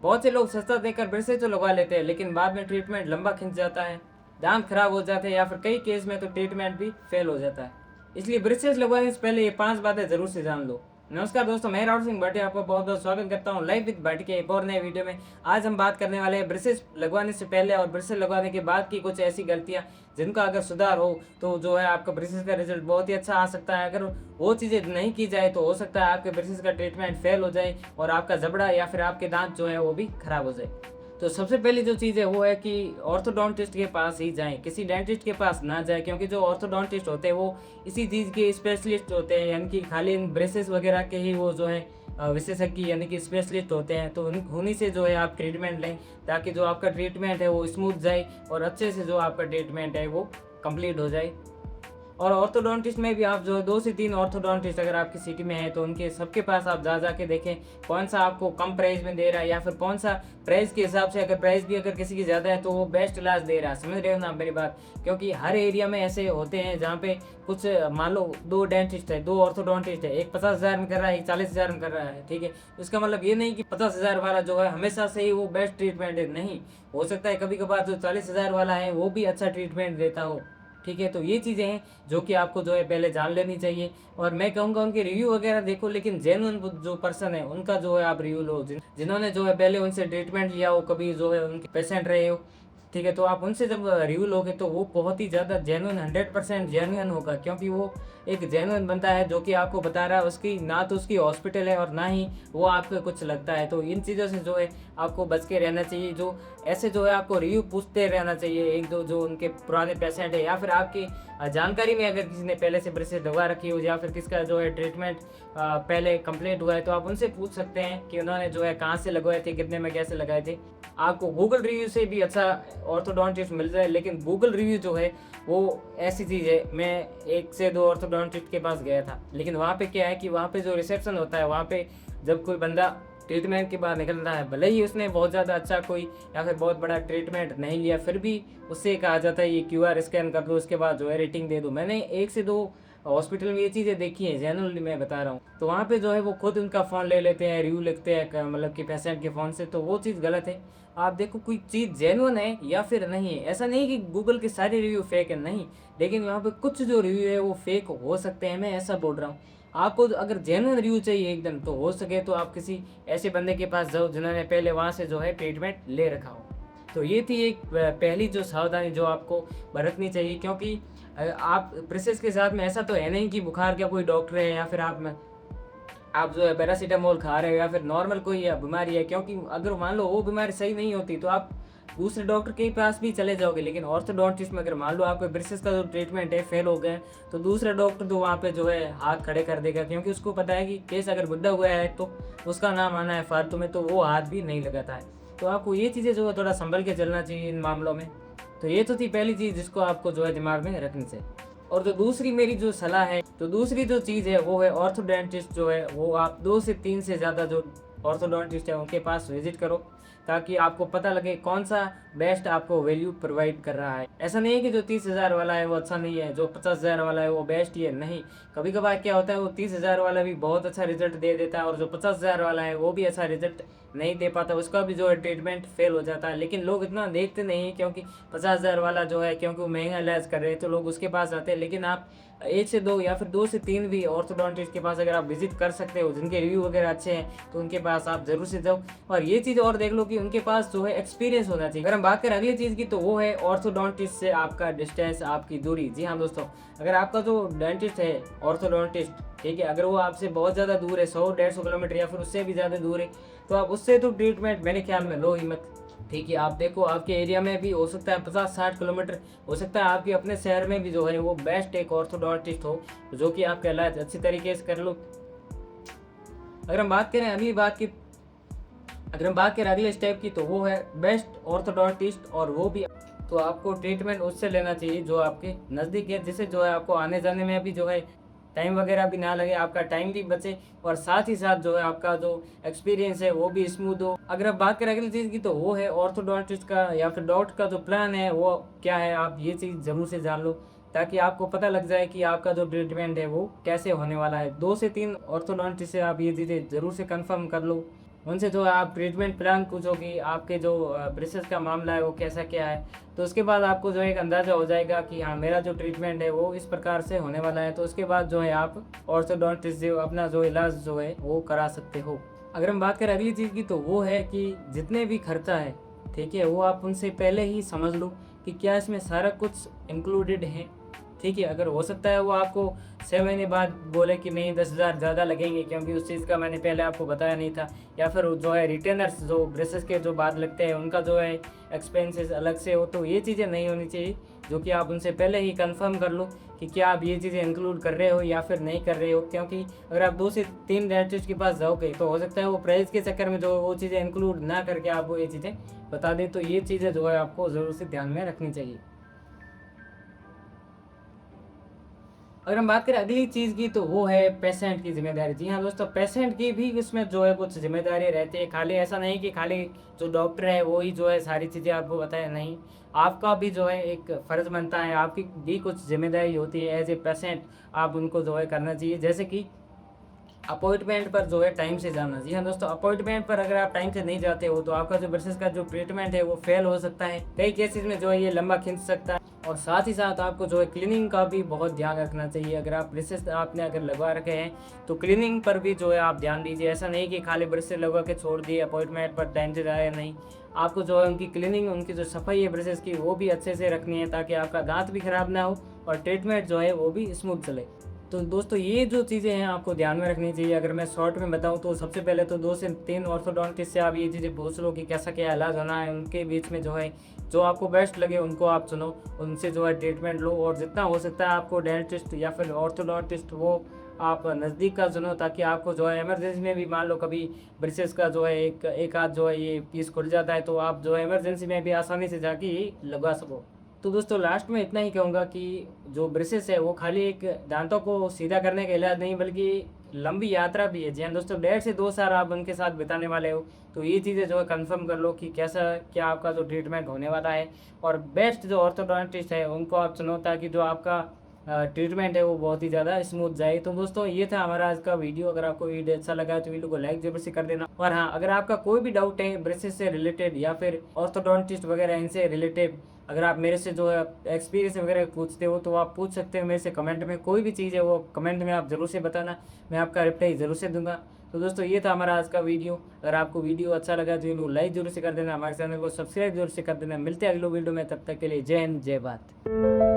बहुत से लोग सस्ता देकर ब्रेसेस तो लगवा लेते हैं, लेकिन बाद में ट्रीटमेंट लंबा खिंच जाता है, दांत खराब हो जाते हैं या फिर कई केस में तो ट्रीटमेंट भी फेल हो जाता है। इसलिए ब्रेसेस लगवाने से पहले ये 5 बातें जरूर से जान लो। नमस्कार दोस्तों, मैं राहुल सिंह भाटिया आपका बहुत बहुत स्वागत करता हूँ लाइव विद भाटी के एक और नए वीडियो में। आज हम बात करने वाले हैं ब्रेसेस लगवाने से पहले और ब्रेसेस लगवाने के बाद की कुछ ऐसी गलतियाँ जिनका अगर सुधार हो तो जो है आपका ब्रेसेस का रिजल्ट बहुत ही अच्छा आ सकता है। अगर वो चीज़ें नहीं की जाए तो हो सकता है आपके ब्रेसेस का ट्रीटमेंट फेल हो जाए और आपका जबड़ा या फिर आपके दांत जो है वो भी खराब हो जाए। तो सबसे पहली जो चीज़ है वो है कि ऑर्थोडोंटिस्ट के पास ही जाएं, किसी डेंटिस्ट के पास ना जाएं, क्योंकि जो ऑर्थोडोंटिस्ट होते हैं वो इसी चीज़ के स्पेशलिस्ट होते हैं, यानी कि खाली इन ब्रेसेस वगैरह के ही वो जो है विशेषज्ञ यानी कि स्पेशलिस्ट होते हैं। तो उन्हीं से जो है आप ट्रीटमेंट लें, ताकि जो आपका ट्रीटमेंट है वो स्मूथ जाए और अच्छे से जो आपका ट्रीटमेंट है वो कंप्लीट हो जाए। और ऑर्थोडोंटिस्ट में भी आप जो है 2 से 3 ऑर्थोडोंटिस्ट अगर आपकी सिटी में है तो उनके सबके पास आप जा के देखें कौन सा आपको कम प्राइस में दे रहा है, या फिर कौन सा प्राइस के हिसाब से, अगर प्राइस भी अगर किसी की ज़्यादा है तो वो बेस्ट इलाज दे रहा है। समझ रहे हो ना आप मेरी बात? क्योंकि हर एरिया में ऐसे होते हैं जहाँ पे कुछ मान लो 2 डेंटिस्ट है, 2 ऑर्थोडोंटिस्ट है, एक 50,000 में कर रहा है, एक 40,000 में कर रहा है, ठीक है। इसका मतलब ये नहीं कि 50,000 वाला जो है हमेशा से ही वो बेस्ट ट्रीटमेंट है, नहीं। हो सकता है कभी कभार जो 40,000 वाला है वो भी अच्छा ट्रीटमेंट देता हो, ठीक है। तो ये चीज़ें हैं जो कि आपको जो है पहले जान लेनी चाहिए। और मैं कहूँगा उनके रिव्यू वगैरह देखो, लेकिन जेन्युइन जो पर्सन है उनका जो है आप रिव्यू लो, जिन्होंने जो है पहले उनसे ट्रीटमेंट लिया हो, कभी जो है उनके पेशेंट रहे हो, ठीक है। तो आप उनसे जब रिव्यू लोगे तो वो बहुत ही ज़्यादा जेन्युइन 100% जेन्युइन होगा, क्योंकि वो एक जेन्युइन बनता है जो कि आपको बता रहा है, उसकी ना तो उसकी हॉस्पिटल है और ना ही वो आपको कुछ लगता है। तो इन चीज़ों से जो है आपको बच के रहना चाहिए। जो ऐसे जो है आपको रिव्यू पूछते रहना चाहिए, एक दो जो उनके पुराने पेशेंट है या फिर आपकी जानकारी में अगर किसी ने पहले से ब्रेसेस लगवा रखी हो या फिर किसका जो है ट्रीटमेंट पहले कंप्लीट हुआ है, तो आप उनसे पूछ सकते हैं कि उन्होंने जो है कहाँ से लगवाए थे, कितने में कैसे लगाए थे। आपको गूगल रिव्यू से भी अच्छा ऑर्थोडोंटिस्ट मिल जाए, लेकिन गूगल रिव्यू जो है वो ऐसी चीज़ है। मैं 1 से 2 ऑर्थोडोंटिस्ट के पास गया था, लेकिन वहाँ पे क्या है कि वहाँ पे जो रिसेप्शन होता है, वहाँ पे जब कोई बंदा ट्रीटमेंट के बाद निकल रहा है, भले ही उसने बहुत ज़्यादा अच्छा कोई या फिर बहुत बड़ा ट्रीटमेंट नहीं लिया, फिर भी उससे कहा जाता है ये QR स्कैन कर दो, उसके बाद जो है रेटिंग दे दो। मैंने 1 से 2 हॉस्पिटल में ये चीज़ें देखी हैं, जेन्युइनली मैं बता रहा हूँ। तो वहाँ पे जो है वो खुद उनका फ़ोन ले लेते हैं, रिव्यू लिखते हैं मतलब कि पेशेंट के फ़ोन से, तो वो चीज़ गलत है। आप देखो कोई चीज़ जेन्युइन है या फिर नहीं है। ऐसा नहीं कि गूगल के सारे रिव्यू फेक है, नहीं, लेकिन वहाँ पे कुछ जो रिव्यू है वो फेक हो सकते हैं, मैं ऐसा बोल रहा हूँ। आपको अगर जेन्युइन रिव्यू चाहिए एकदम, तो हो सके तो आप किसी ऐसे बंदे के पास जाओ जिन्होंने पहले वहाँ से जो है ट्रीटमेंट ले रखा हो। तो ये थी एक पहली जो सावधानी जो आपको बरतनी चाहिए, क्योंकि आप ब्रेसेस के साथ में ऐसा तो है नहीं कि बुखार का कोई डॉक्टर है या फिर आप जो है पैरासीटामोल खा रहे हो या फिर नॉर्मल कोई बीमारी है। क्योंकि अगर मान लो वो बीमारी सही नहीं होती तो आप दूसरे डॉक्टर के पास भी चले जाओगे, लेकिन ऑर्थोडोंटिस्ट में अगर मान लो आपके ब्रेसेस का जो ट्रीटमेंट है फेल हो गया, तो दूसरा डॉक्टर तो वहाँ पे जो है हाथ खड़े कर देगा, क्योंकि उसको पता है कि केस अगर गुड्डा हुआ है तो उसका नाम आना है फालतू में, तो वो हाथ भी नहीं लगाता है। तो आपको ये चीज़ें जो है थोड़ा संभल के चलना चाहिए इन मामलों में। तो ये तो थी पहली चीज़ जिसको आपको जो है दिमाग में रखनी चाहिए। और जो दूसरी मेरी जो सलाह है, तो दूसरी जो चीज़ है वो है ऑर्थोडेंटिस्ट जो है वो आप 2 से 3 से ज़्यादा जो ऑर्थोडोंटिस्ट है उनके पास विजिट करो, ताकि आपको पता लगे कौन सा बेस्ट आपको वैल्यू प्रोवाइड कर रहा है। ऐसा नहीं है कि जो 30,000 वाला है वो अच्छा नहीं है, जो 50,000 वाला है वो बेस्ट ही है, नहीं। कभी कभार क्या होता है वो 30,000 वाला भी बहुत अच्छा रिजल्ट दे देता है और जो 50,000 वाला है वो भी अच्छा रिजल्ट नहीं दे पाता, उसका भी जो है ट्रीटमेंट फेल हो जाता है। लेकिन लोग इतना देखते नहीं है, क्योंकि 50,000 वाला जो है क्योंकि वो महंगा इलाज कर रहे हैं तो लोग उसके पास आते हैं। लेकिन आप 1 से 2 या फिर 2 से 3 भी ऑर्थोडोंटिस्ट के पास अगर आप विजिट कर सकते हो जिनके रिव्यू वगैरह अच्छे हैं, तो उनके पास आप जरूर से जाओ। और ये चीज़ और देख लो कि उनके पास जो है एक्सपीरियंस होना चाहिए। अगर हम बात करें अगली चीज़ की, तो वो है ऑर्थोडोंटिस्ट से आपका डिस्टेंस, आपकी दूरी। जी हाँ दोस्तों, अगर आपका जो डेंटिस्ट है ऑर्थोडोंटिस्ट, ठीक है, अगर वो आपसे बहुत ज़्यादा दूर है, 100-150 किलोमीटर या फिर उससे भी ज़्यादा दूर है, तो आप उससे तो ट्रीटमेंट मेरे ख्याल में लो ही मत। ठीक है, आप देखो आपके एरिया में भी हो सकता है 50-60 किलोमीटर, हो सकता है आपके अपने शहर में भी जो है वो बेस्ट एक ऑर्थोडोंटिस्ट हो जो कि आपका इलाज अच्छी तरीके से कर लो। अगर हम बात करें अगली बात की, अगर हम बात करें अगले स्टेप की, तो वो है बेस्ट ऑर्थोडोंटिस्ट, और वो भी तो आपको ट्रीटमेंट उससे लेना चाहिए जो आपके नज़दीक है, जिससे जो है आपको आने जाने में भी जो है टाइम वगैरह भी ना लगे, आपका टाइम भी बचे और साथ ही साथ जो है आपका जो एक्सपीरियंस है वो भी स्मूथ हो। अगर आप बात करें अगली चीज़ की, तो वो है ऑर्थोडोंटिस्ट का या फिर डॉक्टर का जो प्लान है वो क्या है, आप ये चीज़ ज़रूर से जान लो, ताकि आपको पता लग जाए कि आपका जो ट्रीटमेंट है वो कैसे होने वाला है। 2 से 3 ऑर्थोडोंटिस्ट से आप ये चीज़ें ज़रूर से कन्फर्म कर लो। उनसे जो है आप ट्रीटमेंट प्लान पूछोगी, आपके जो ब्रेसेस का मामला है वो कैसा क्या है, तो उसके बाद आपको जो है एक अंदाज़ा हो जाएगा कि हाँ मेरा जो ट्रीटमेंट है वो इस प्रकार से होने वाला है। तो उसके बाद जो है आप ऑर्थोडोंटिस्ट से अपना जो इलाज जो है वो करा सकते हो। अगर हम बात करें अगली चीज़ की, तो वो है कि जितने भी खर्चा है, ठीक है, वो आप उनसे पहले ही समझ लो कि क्या इसमें सारा कुछ इंक्लूडेड है। ठीक है, अगर हो सकता है वो आपको 6 महीने बाद बोले कि नहीं 10,000 ज़्यादा लगेंगे क्योंकि उस चीज़ का मैंने पहले आपको बताया नहीं था, या फिर वो जो है रिटेनर्स जो ब्रेसेस के जो बाद लगते हैं उनका जो है एक्सपेंसेस अलग से हो, तो ये चीज़ें नहीं होनी चाहिए। जो कि आप उनसे पहले ही कंफर्म कर लो कि क्या आप ये चीज़ें इंक्लूड कर रहे हो या फिर नहीं कर रहे हो, क्योंकि अगर आप 2 से 3 डेंटिस्ट के पास जाओगे तो हो सकता है वो प्राइस के चक्कर में जो वो चीज़ें इंक्लूड ना करके आपको ये चीज़ें बता दें। तो ये चीज़ें जो है आपको ज़रूर से ध्यान में रखनी चाहिए। अगर हम बात करें अगली चीज़ की, तो वो है पेशेंट की ज़िम्मेदारी। जी हाँ दोस्तों, पेशेंट की भी इसमें जो है कुछ ज़िम्मेदारी रहती है। खाली ऐसा नहीं कि खाली जो डॉक्टर है वो ही जो है सारी चीज़ें आपको बताए, नहीं। आपका भी जो है एक फ़र्ज़ बनता है, आपकी भी कुछ ज़िम्मेदारी होती है एज़ ए पेशेंट, आप उनको जो है करना चाहिए। जैसे कि अपॉइंटमेंट पर जो है टाइम से जाना। जी हाँ दोस्तों, अपॉइंटमेंट पर अगर आप टाइम से नहीं जाते हो तो आपका जो ब्रेसेस का जो ट्रीटमेंट है वो फेल हो सकता है। कई केसेस में जो है ये लंबा खिंच सकता है। और साथ ही साथ आपको जो है क्लीनिंग का भी बहुत ध्यान रखना चाहिए। अगर आप ब्रेसेस आपने अगर लगवा रखे हैं तो क्लीनिंग पर भी जो है आप ध्यान दीजिए। ऐसा नहीं कि खाली ब्रेसेस लगवा के छोड़ दिए, अपॉइंटमेंट पर टाइम से जाए, नहीं। आपको जो है उनकी क्लीनिंग, उनकी जो सफाई है ब्रेसेस की, वो भी अच्छे से रखनी है ताकि आपका दांत भी खराब ना हो और ट्रीटमेंट जो है वो भी स्मूथ चले। तो दोस्तों ये जो चीज़ें हैं आपको ध्यान में रखनी चाहिए। अगर मैं शॉर्ट में बताऊं तो सबसे पहले तो 2 से 3 ऑर्थोडोंटिस्ट से आप ये चीज़ें पूछ लो कि कैसा क्या इलाज होना है। उनके बीच में जो है जो आपको बेस्ट लगे उनको आप चुनो, उनसे जो है ट्रीटमेंट लो। और जितना हो सकता है आपको डेंटिस्ट या फिर ऑर्थोडोंटिस्ट वो आप नज़दीक का चुनो, ताकि आपको जो है इमरजेंसी में भी मान लो कभी ब्रेसेस का जो है एक आध जो है ये पीस खुल जाता है, तो आप जो है इमरजेंसी में भी आसानी से जाके ये लगवा सको। तो दोस्तों लास्ट में इतना ही कहूँगा कि जो ब्रेसेस है वो खाली एक दांतों को सीधा करने का इलाज नहीं, बल्कि लंबी यात्रा भी है। जी हाँ दोस्तों, 1.5 से 2 साल आप उनके साथ बिताने वाले हो। तो ये चीज़ें जो है कंफर्म कर लो कि कैसा क्या आपका जो ट्रीटमेंट होने वाला है। और बेस्ट जो ऑर्थोडोंटिस्ट है उनको आप चुनो, ताकि जो आपका ट्रीटमेंट है वो बहुत ही ज़्यादा स्मूथ जाए। तो दोस्तों ये था हमारा आज का वीडियो। अगर आपको वीडियो अच्छा लगा तो वीडियो को लाइक जरूर से कर देना। और हाँ, अगर आपका कोई भी डाउट है ब्रेसेस से रिलेटेड या फिर ऑर्थोडोंटिस्ट वगैरह इनसे रिलेटेड, अगर आप मेरे से जो है एक्सपीरियंस वगैरह पूछते हो तो आप पूछ सकते हो मेरे से कमेंट में। कोई भी चीज़ है वो कमेंट में आप ज़रूर से बताना, मैं आपका रिप्लाई ज़रूर से दूंगा। तो दोस्तों ये था हमारा आज का वीडियो। अगर आपको वीडियो अच्छा लगा तो वीडियो लाइक जरूर से कर देना, हमारे चैनल को सब्सक्राइब जरूर से कर देना। मिलते हैं अगले वीडियो में, तब तक के लिए जय हिंद, जय भारत।